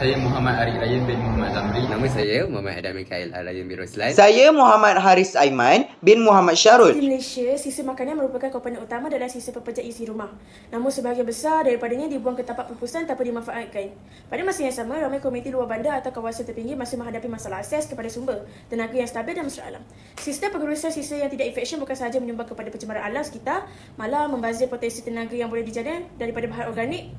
Saya Muhammad Arif Ryan bin Muhammad Zamri. Nama saya Muhammad Adam Mikhail Ryan bin Roslan. Saya Muhammad Haris Aiman bin Muhammad Syarul. Di Malaysia, sisa makanan merupakan komponen utama dalam sisa pepeja isi rumah. Namun sebahagian besar daripadanya dibuang ke tempat perpustakaan tanpa dimanfaatkan. Pada masa yang sama, ramai komuniti luar bandar atau kawasan terpinggir masih menghadapi masalah akses kepada sumber tenaga yang stabil dan mesra alam. Sistem pengurusan sisa yang tidak infection bukan sahaja menyumbang kepada pencemaran alam sekitar, malah membazir potensi tenaga yang boleh dijana daripada bahan organik.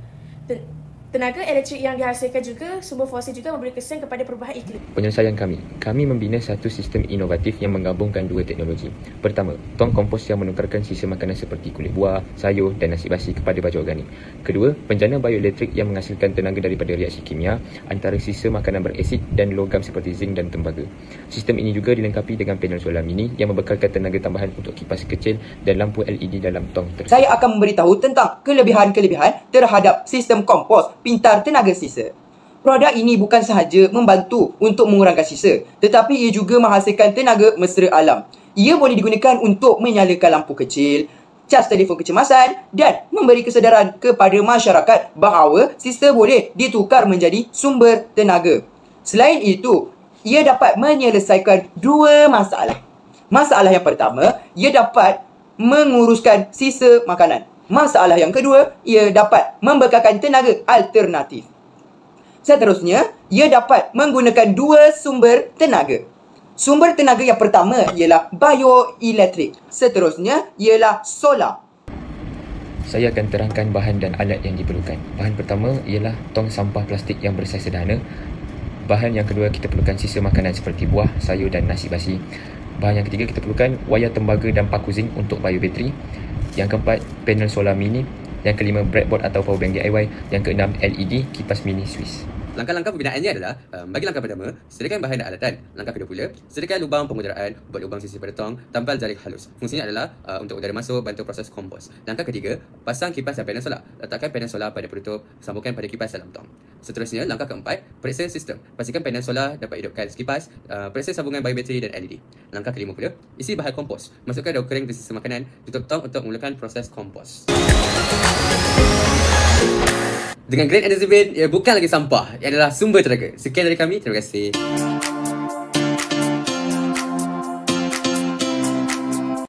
Tenaga elektrik yang dihasilkan juga, sumber fosil juga memberi kesan kepada perubahan iklim. Penyelesaian kami membina satu sistem inovatif yang menggabungkan dua teknologi. Pertama, tong kompos yang menukarkan sisa makanan seperti kulit buah, sayur dan nasi basi kepada baju organik. Kedua, penjana bioelektrik yang menghasilkan tenaga daripada reaksi kimia antara sisa makanan berasid dan logam seperti zinc dan tembaga. Sistem ini juga dilengkapi dengan panel solar mini yang membekalkan tenaga tambahan untuk kipas kecil dan lampu LED dalam tong tersebut. Saya akan memberitahu tentang kelebihan-kelebihan terhadap sistem kompos pintar tenaga sisa. Produk ini bukan sahaja membantu untuk mengurangkan sisa, tetapi ia juga menghasilkan tenaga mesra alam. Ia boleh digunakan untuk menyalakan lampu kecil, cas telefon kecemasan dan memberi kesedaran kepada masyarakat bahawa sisa boleh ditukar menjadi sumber tenaga. Selain itu, ia dapat menyelesaikan dua masalah. Masalah yang pertama, ia dapat menguruskan sisa makanan. Masalah yang kedua, ia dapat membekalkan tenaga alternatif. Seterusnya, ia dapat menggunakan dua sumber tenaga. Sumber tenaga yang pertama ialah bioelektrik. Seterusnya ialah solar. Saya akan terangkan bahan dan alat yang diperlukan. Bahan pertama ialah tong sampah plastik yang bersaiz sederhana. Bahan yang kedua, kita perlukan sisa makanan seperti buah, sayur dan nasi basi. Bahan yang ketiga, kita perlukan wayar tembaga dan paku zinc untuk biobateri. Yang keempat, panel solar mini. Yang kelima, breadboard atau power bank DIY. Yang keenam, LED kipas mini Swiss. Langkah-langkah pembinaannya adalah bagi langkah pertama, sediakan bahan dan alatan. Langkah kedua pula, sediakan lubang pengudaraan, buat lubang sisi pada tong, tampal jaring halus. Fungsinya adalah untuk udara masuk, bantu proses kompos. Langkah ketiga, pasang kipas dan panel solar. Letakkan panel solar pada penutup, sambungkan pada kipas dalam tong. Seterusnya, langkah keempat, periksa sistem. Pastikan panel solar dapat hidupkan kipas, periksa sambungan biobateri dan LED. Langkah kelima pula, isi bahan kompos. Masukkan daun kering ke sisa makanan, tutup tong untuk memulakan proses kompos. Dengan Green Energy Bin, ia bukan lagi sampah, ia adalah sumber tenaga. Sekian dari kami, terima kasih.